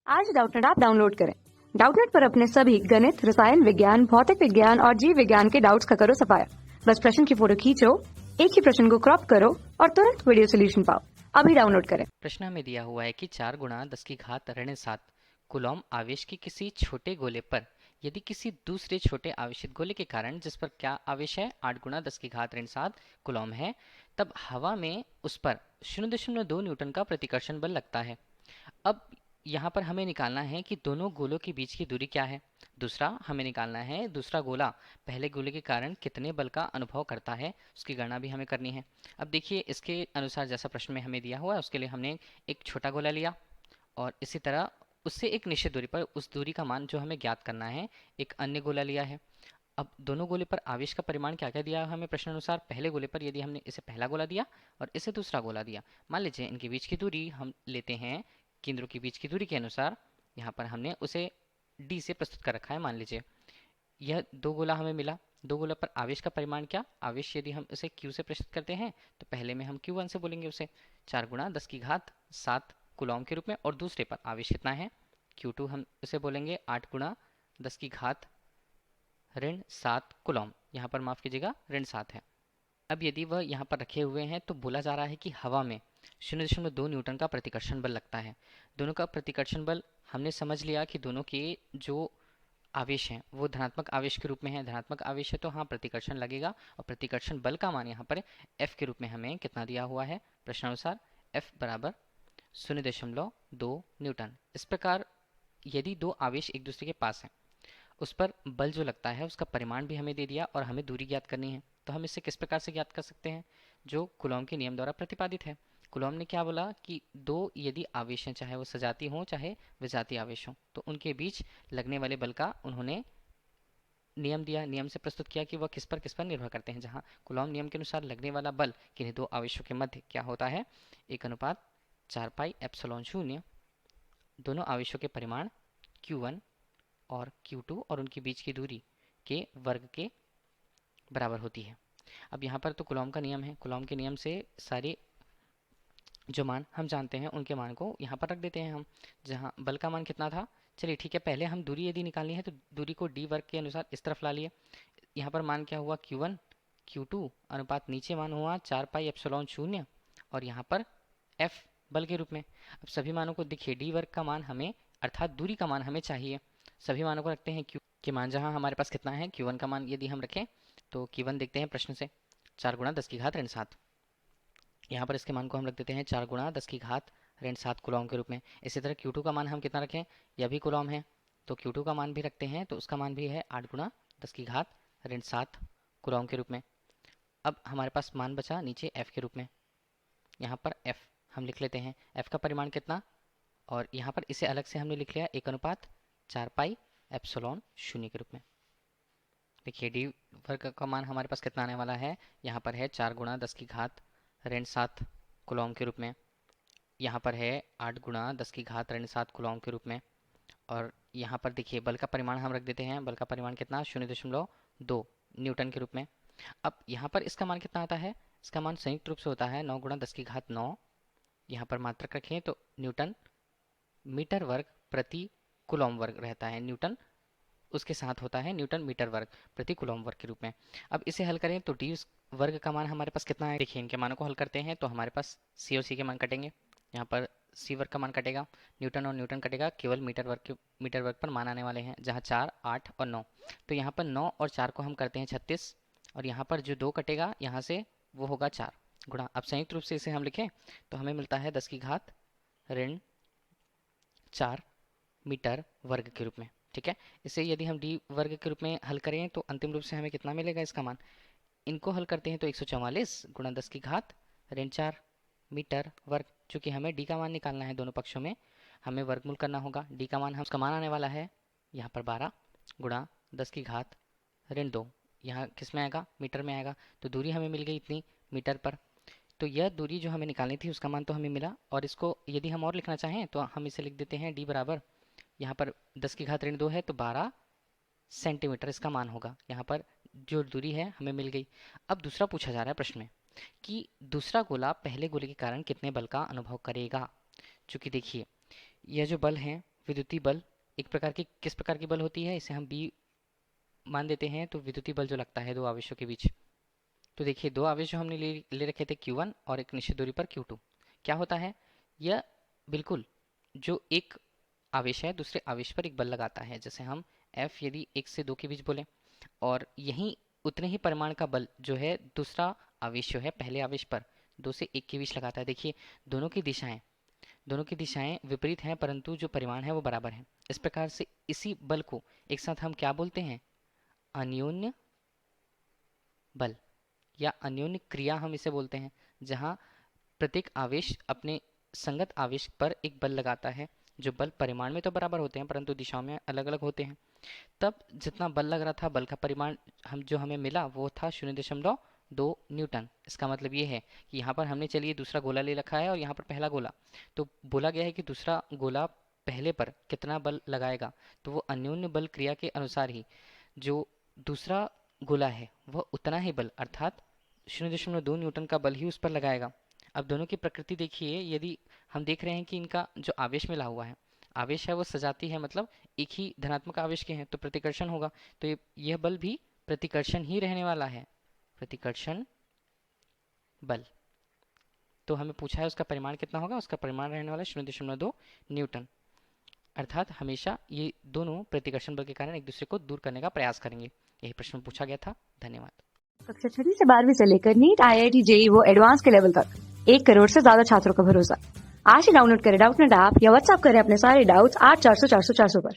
आज Doubtnut app download करें। Doubtnut पर अपने सभी गणित, रसायन विज्ञान, भौतिक विज्ञान और जीव विज्ञान के डाउट्स का करो सफाया। बस प्रश्न की फोटो खींचो, एक ही प्रश्न को क्रॉप करो और तुरंत वीडियो सोल्यूशन पाओ। अभी डाउनलोड करें। प्रश्न हमें दिया हुआ है कि 4 गुणा 10 की घात ऋण 7 कूलॉम आवेश की किसी छोटे गोले पर यदि किसी दूसरे छोटे आवेशित गोले के कारण जिस पर क्या आवेश है 8 गुणा 10 की घात ऋण 7 कूलॉम है, तब हवा में उस पर 0.2 न्यूटन का प्रतिकर्षण बल लगता है। अब यहाँ पर हमें निकालना है कि दोनों गोलों के बीच की दूरी क्या है। दूसरा हमें निकालना है दूसरा गोला पहले गोले के कारण कितने बल का अनुभव करता है, उसकी गणना भी हमें करनी है। अब देखिए इसके अनुसार जैसा प्रश्न में हमें दिया हुआ है उसके लिए हमने एक छोटा गोला लिया और इसी तरह उससे एक निश्चित दूरी पर उस दूरी का मान जो हमें ज्ञात करना है एक अन्य गोला लिया है। अब दोनों गोले पर आवेश का परिमाण क्या क्या दिया है हमें प्रश्न अनुसार। पहले गोले पर यदि हमने इसे पहला गोला दिया और इसे दूसरा गोला दिया, मान लीजिए इनके बीच की दूरी हम लेते हैं केंद्रों के बीच की दूरी के अनुसार, यहाँ पर हमने उसे डी से प्रस्तुत कर रखा है। मान लीजिए यह दो गोला हमें मिला, दो गोला पर आवेश का परिमाण क्या, आवेश यदि हम इसे q से प्रस्तुत करते हैं तो पहले में हम q1 से बोलेंगे उसे 4 गुणा 10 की घात 7 कुलॉम के रूप में, और दूसरे पर आवेश कितना है q2 हम इसे बोलेंगे 8 गुणा 10 की घात ऋण 7 कुलॉम, यहाँ पर माफ कीजिएगा ऋण 7 है। अब यदि वह यहाँ पर रखे हुए हैं तो बोला जा रहा है कि हवा में 0.2 न्यूटन का प्रतिकर्षण बल लगता है। दोनों का प्रतिकर्षण बल हमने समझ लिया कि दोनों के जो आवेश हैं वो धनात्मक आवेश के रूप में है। धनात्मक आवेश है तो हाँ प्रतिकर्षण लगेगा, और प्रतिकर्षण बल का मान यहाँ पर F के रूप में हमें कितना दिया हुआ है प्रश्नानुसार, F बराबर 0.2 न्यूटन। इस प्रकार यदि दो आवेश एक दूसरे के पास हैं उस पर बल जो लगता है उसका परिमाण भी हमें दे दिया और हमें दूरी ज्ञात करनी है, तो हम इसे किस प्रकार से ज्ञात कर सकते हैं, जो कूलॉम के नियम द्वारा प्रतिपादित है। कूलॉम ने क्या बोला कि दो यदि आवेश हैं चाहे वो सजातीय हों चाहे विजातीय आवेश हों तो उनके बीच लगने वाले बल का उन्होंने नियम दिया, नियम से प्रस्तुत किया कि वह किस पर निर्भर करते हैं। जहाँ कूलॉम नियम के अनुसार लगने वाला बल किन्हीं दो आवेशों के मध्य क्या होता है, 1:4πε0, दोनों आवेशों के परिमाण q1 और q2 और उनके बीच की दूरी के वर्ग के बराबर होती है। अब यहाँ पर तो कूलॉम का नियम है, कूलॉम के नियम से सारे जो मान हम जानते हैं उनके मान को यहाँ पर रख देते हैं हम। जहाँ बल का मान कितना था, चलिए ठीक है, पहले हम दूरी यदि निकालनी है तो दूरी को डी वर्ग के अनुसार इस तरफ ला लिए। यहाँ पर मान क्या हुआ q1 q2 अनुपात नीचे मान हुआ 4πε0 और यहाँ पर f बल के रूप में। अब सभी मानों को देखिए डी वर्ग का मान हमें अर्थात दूरी का मान हमें चाहिए, सभी मानों को रखते हैं q के मान। जहाँ हमारे पास कितना है q1 का मान यदि हम रखें तो q1 देखते हैं प्रश्न से 4 गुणा 10 की घात ऋण 7, यहाँ पर इसके मान को हम रख देते हैं 4 गुणा 10 की घात ऋण 7 कूलॉम के रूप में। इसी तरह q2 का मान हम कितना रखें, यह भी कूलॉम है तो q2 का मान भी रखते हैं, तो उसका मान भी है 8 गुणा 10 की घात ऋण 7 कूलॉम के रूप में। अब हमारे पास मान बचा नीचे f के रूप में, यहाँ पर f हम लिख लेते हैं, f का परिमाण कितना, और यहाँ पर इसे अलग से हमने लिख लिया 1:4πε0 के रूप में। देखिए डी वर्ग का मान हमारे पास कितना आने वाला है, यहाँ पर है 4 गुणा 10 की घात ऋण 7 कूलॉम के रूप में, यहाँ पर है 8 गुणा 10 की घात ऋण 7 कूलॉम के रूप में, और यहाँ पर देखिए बल का परिमाण हम रख देते हैं, बल का परिमाण कितना 0.2 न्यूटन के रूप में। अब यहाँ पर इसका मान कितना आता है, इसका मान संयुक्त रूप से होता है 9 गुणा 10 की घात 9, यहाँ पर मात्रक रखें तो न्यूटन मीटर वर्ग प्रति कूलॉम वर्ग रहता है, न्यूटन उसके साथ होता है न्यूटन मीटर वर्ग प्रति कूलॉम वर्ग के रूप में। अब इसे हल करें तो डी वर्ग का मान हमारे पास कितना है, देखिए इनके मानों को हल करते हैं तो हमारे पास सी और सी के मान कटेंगे, यहाँ पर सी वर्ग का मान कटेगा, न्यूटन और न्यूटन कटेगा, केवल मीटर वर्ग पर मान आने वाले हैं, जहाँ 4 8 और 9, तो यहाँ पर 9 और 4 को हम करते हैं 36, और यहाँ पर जो 2 कटेगा यहाँ से वो होगा 4 गुणा। अब संयुक्त रूप से इसे हम लिखें तो हमें मिलता है 10 की घात ऋण 4 मीटर वर्ग के रूप में। ठीक है, इसे यदि हम डी वर्ग के रूप में हल करें तो अंतिम रूप से हमें कितना मिलेगा इसका मान, इनको हल करते हैं तो 144 गुणा 10 की घात ऋण 4 मीटर वर्ग। चूंकि हमें डी का मान निकालना है दोनों पक्षों में हमें वर्गमूल करना होगा, डी का मान हम उसका मान आने वाला है यहाँ पर 12 गुणा 10 की घात ऋण 2, यहाँ किस में आएगा मीटर में आएगा, तो दूरी हमें मिल गई इतनी मीटर पर। तो यह दूरी जो हमें निकालनी थी उसका मान तो हमें मिला, और इसको यदि हम और लिखना चाहें तो हम इसे लिख देते हैं डी बराबर, यहाँ पर 10 की घात ऋण 2 है तो 12 सेंटीमीटर इसका मान होगा, यहाँ पर जो दूरी है हमें मिल गई। अब दूसरा पूछा जा रहा है प्रश्न में कि दूसरा गोला पहले गोले के कारण कितने बल का अनुभव करेगा। चूंकि देखिए यह जो बल है विद्युतीय बल एक प्रकार की किस प्रकार की बल होती है, इसे हम बी मान देते हैं। तो विद्युतीय बल जो लगता है दो आवेशों के बीच, तो देखिए दो आवेश जो हमने ले रखे थे Q1 और एक निश्चित दूरी पर Q2, क्या होता है, यह बिल्कुल जो एक आवेश है दूसरे आवेश पर एक बल लगाता है। जैसे हम F यदि 1 से 2 के बीच बोले, और यही उतने ही परिमाण का बल जो है दूसरा आवेश जो है पहले आवेश पर 2 से 1 के बीच लगाता है। देखिए दोनों की दिशाएं विपरीत हैं, परंतु जो परिमाण है वो बराबर है। इस प्रकार से इसी बल को एक साथ हम क्या बोलते हैं, अन्योन्य बल या अन्योन्य क्रिया हम इसे बोलते हैं, जहां प्रत्येक आवेश अपने संगत आवेश पर एक बल लगाता है। जो बल परिमाण में तो बराबर होते हैं परंतु दिशाओं में अलग अलग होते हैं। तब जितना बल लग रहा था, बल का परिमाण जो हमें मिला वो था 0.2 न्यूटन। इसका मतलब ये है कि यहाँ पर हमने चलिए दूसरा गोला ले रखा है और यहाँ पर पहला गोला, तो बोला गया है कि दूसरा गोला पहले पर कितना बल लगाएगा, तो वो अन्योन्य बल क्रिया के अनुसार ही जो दूसरा गोला है वह उतना ही बल अर्थात 0.2 न्यूटन का बल ही उस पर लगाएगा। अब दोनों की प्रकृति देखिए, यदि हम देख रहे हैं कि इनका जो आवेश मिला हुआ है, आवेश है वो सजाती है, मतलब एक ही धनात्मक आवेश के हैं, तो प्रतिकर्षण होगा। तो यह बल भी प्रतिकर्षण ही रहने वाला है, प्रतिकर्षण बल। तो हमें पूछा है उसका परिमाण कितना होगा, उसका परिमाण रहने वाला 0.2 न्यूटन। अर्थात हमेशा ये दोनों प्रतिकर्षण बल के कारण एक दूसरे को दूर करने का प्रयास करेंगे। यही प्रश्न पूछा गया था। धन्यवाद। कक्षा 6 से 12वीं से लेकर नीट, IIT, JEE वो एडवांस के लेवल तक 1 करोड़ से ज्यादा छात्रों का भरोसा। आज ही डाउनलोड करें डाउटनेट ऐप या व्हाट्सएप करें अपने सारे डाउट्स 8400 400 400 पर।